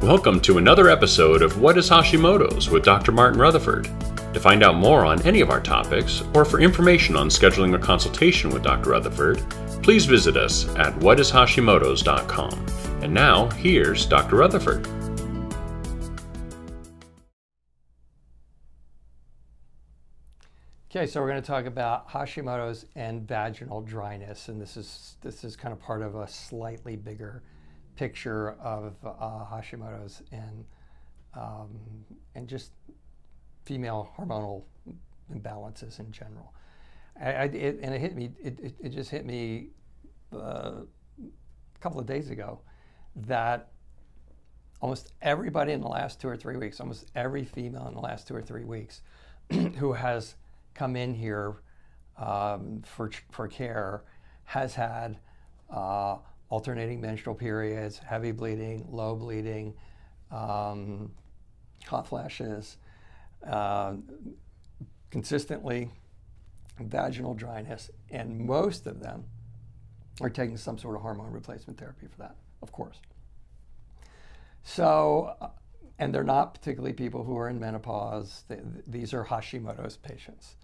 Welcome to another episode of What is Hashimoto's with Dr. Martin Rutherford. To find out more on any of our topics, or for information on scheduling a consultation with Dr. Rutherford, please visit us at whatishashimotos.com. And now, here's Dr. Rutherford. Okay, so we're going to talk about Hashimoto's and vaginal dryness, and this is kind of part of a slightly bigger picture of Hashimoto's and just female hormonal imbalances in general. It just hit me a couple of days ago that almost everybody in the last 2 or 3 weeks, almost every female in the last 2 or 3 weeks who has come in here for care has had alternating menstrual periods, heavy bleeding, low bleeding, hot flashes, consistently vaginal dryness, and most of them are taking some sort of hormone replacement therapy for that, of course. So, and they're not particularly people who are in menopause. These are Hashimoto's patients.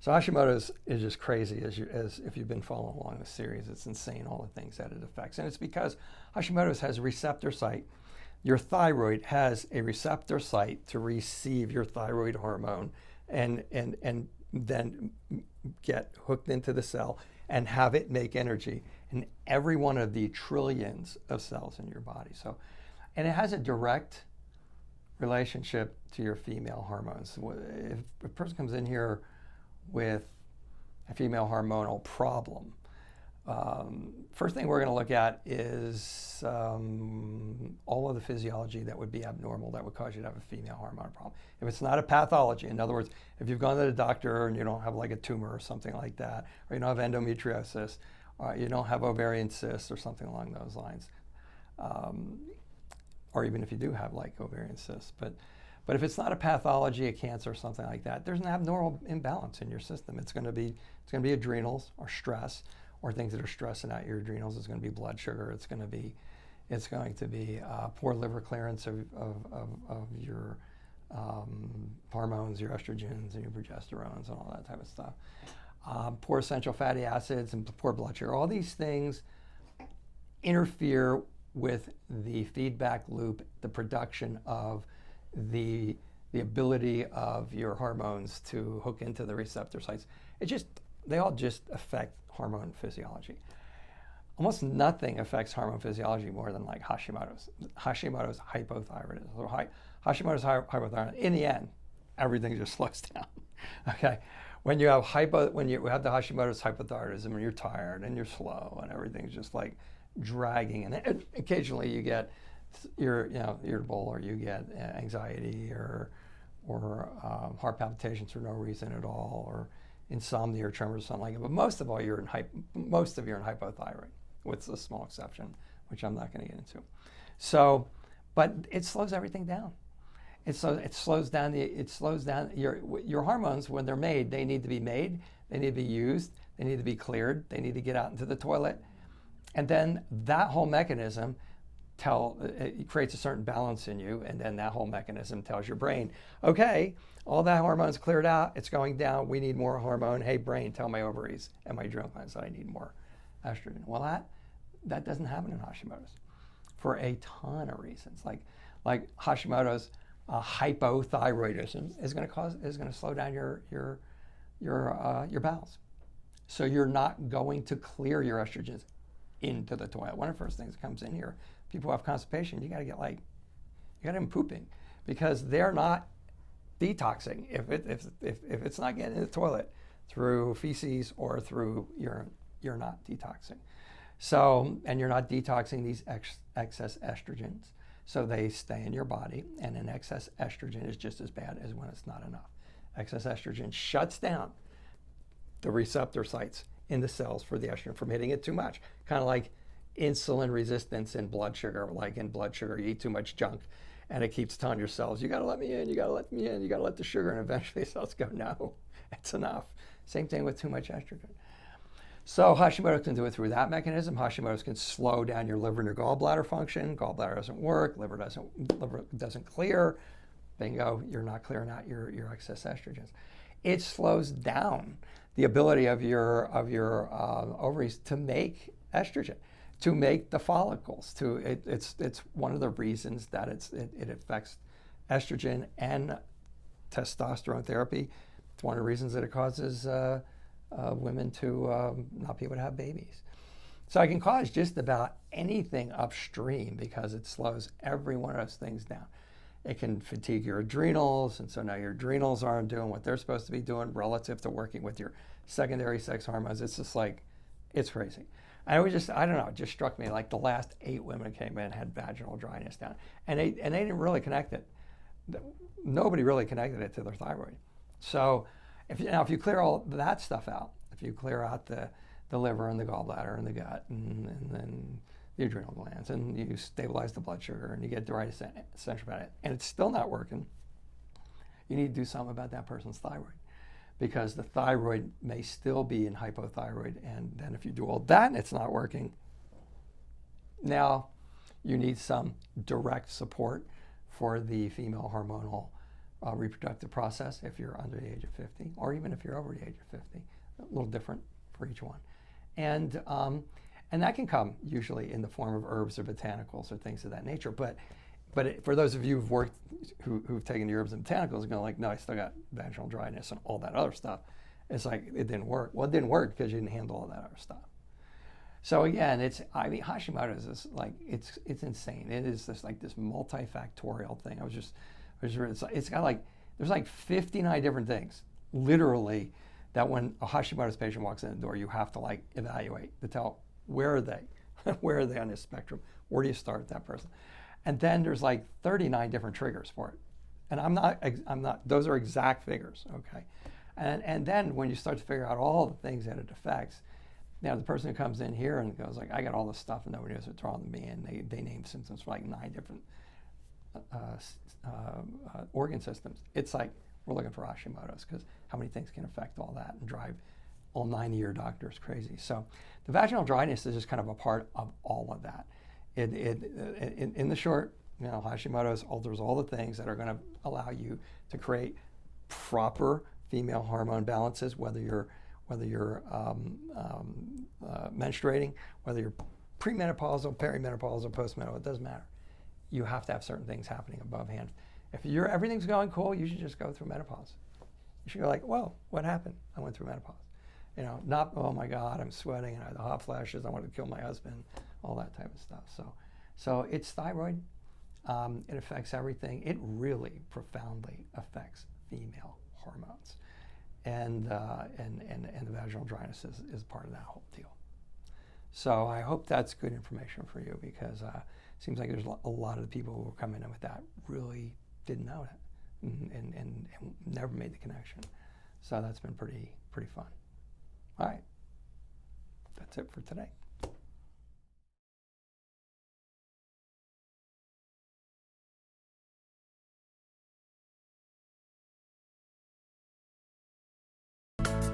So Hashimoto's is just crazy as if you've been following along the series. It's insane, all the things that it affects. And it's because Hashimoto's has a receptor site. Your thyroid has a receptor site to receive your thyroid hormone and then get hooked into the cell and have it make energy in every one of the trillions of cells in your body. So, and it has a direct relationship to your female hormones. If a person comes in here with a female hormonal problem, first thing we're going to look at is all of the physiology that would be abnormal that would cause you to have a female hormone problem. If it's not a pathology, in other words, if you've gone to the doctor and you don't have like a tumor or something like that, or you don't have endometriosis, or you don't have ovarian cysts or something along those lines, or even if you do have like ovarian cysts, but if it's not a pathology, a cancer or something like that, there's an abnormal imbalance in your system. It's going to be adrenals or stress, or things that are stressing out your adrenals. It's going to be blood sugar. It's going to be poor liver clearance of your hormones, your estrogens and your progesterones and all that type of stuff. Poor essential fatty acids and poor blood sugar. All these things interfere with the feedback loop, the production of the ability of your hormones to hook into the receptor sites. They all just affect hormone physiology. Almost nothing affects hormone physiology more than like Hashimoto's. Hashimoto's hypothyroidism. So Hashimoto's hypothyroidism. In the end, everything just slows down. Okay, when you have the Hashimoto's hypothyroidism, and you're tired and you're slow and everything's just like dragging, and occasionally you get irritable, or you get anxiety, or heart palpitations for no reason at all, or insomnia or tremors or something like that. But most of you are in hypothyroid, with a small exception, which I'm not going to get into. So, but it slows everything down. It slows down your hormones. When they're made, they need to be made, they need to be used, they need to be cleared, they need to get out into the toilet, and then that whole mechanism it creates a certain balance in you, and then that whole mechanism tells your brain, okay, all that hormone's cleared out, it's going down, we need more hormone. Hey brain, tell my ovaries and my adrenal glands that I need more estrogen. Well, that doesn't happen in Hashimoto's for a ton of reasons. Like Hashimoto's hypothyroidism is going to slow down your bowels. So you're not going to clear your estrogens into the toilet. One of the first things that comes in here, people who have constipation, you got them pooping, because they're not detoxing. If it's not getting in the toilet through feces or through urine, you're not detoxing. So, and you're not detoxing these excess estrogens, so they stay in your body, and an excess estrogen is just as bad as when it's not enough. Excess estrogen shuts down the receptor sites in the cells for the estrogen from hitting it too much. Kind of like insulin resistance in blood sugar. Like in blood sugar, you eat too much junk, and it keeps telling your cells, you got to let me in, you got to let me in, you got to let the sugar, and eventually the cells go, no, it's enough. Same thing with too much estrogen. So Hashimoto can do it through that mechanism. Hashimoto's can slow down your liver and your gallbladder function. Gallbladder doesn't work, liver doesn't clear. Bingo, you're not clearing out your excess estrogens. It slows down the ability of your ovaries to make estrogen, to make the follicles. It's one of the reasons that it affects estrogen and testosterone therapy. It's one of the reasons that it causes women to not be able to have babies. So it can cause just about anything upstream because it slows every one of those things down. It can fatigue your adrenals, and so now your adrenals aren't doing what they're supposed to be doing relative to working with your secondary sex hormones. It's just like, it's crazy. I don't know, it just struck me like the last 8 women came in had vaginal dryness down, and they didn't really connect it. Nobody really connected it to their thyroid. So if you clear all that stuff out, if you clear out the liver and the gallbladder and the gut and then the adrenal glands, and you stabilize the blood sugar and you get the right essential fat, and it's still not working, you need to do something about that person's thyroid, because the thyroid may still be in hypothyroid, and then if you do all that and it's not working, now you need some direct support for the female hormonal reproductive process if you're under the age of 50, or even if you're over the age of 50, a little different for each one. And that can come usually in the form of herbs or botanicals or things of that nature. But for those of you who've taken the herbs and botanicals and go like, no, I still got vaginal dryness and all that other stuff, it's like, it didn't work. Well, it didn't work because you didn't handle all that other stuff. So again, Hashimoto's is like, it's insane. It is this multifactorial thing. It's got like, there's like 59 different things, literally, that when a Hashimoto's patient walks in the door, you have to like evaluate to tell, where are they? Where are they on this spectrum? Where do you start with that person? And then there's like 39 different triggers for it. And I'm not, those are exact figures, okay? And then when you start to figure out all the things that it affects, the person who comes in here and goes like, I got all this stuff and nobody knows what's wrong with me, and they name symptoms for like 9 different organ systems. It's like, we're looking for Hashimoto's, because how many things can affect all that and drive all 9 of your doctors crazy. So the vaginal dryness is just kind of a part of all of that. In the short, Hashimoto's alters all the things that are going to allow you to create proper female hormone balances, whether you're menstruating, whether you're premenopausal, perimenopausal, postmenopausal, it doesn't matter. You have to have certain things happening above hand. If everything's going cool, you should just go through menopause. You should go like, whoa, what happened? I went through menopause. Not, oh my God, I'm sweating and I have the hot flashes, I want to kill my husband, all that type of stuff. So it's thyroid. It affects everything. It really profoundly affects female hormones. And the vaginal dryness is part of that whole deal. So I hope that's good information for you, because it seems like there's a lot of the people who are coming in with that really didn't know it and never made the connection. So that's been pretty fun. All right, that's it for today.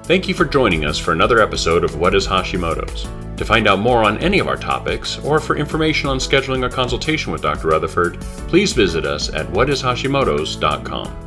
Thank you for joining us for another episode of What is Hashimoto's? To find out more on any of our topics, or for information on scheduling a consultation with Dr. Rutherford, please visit us at whatishashimotos.com.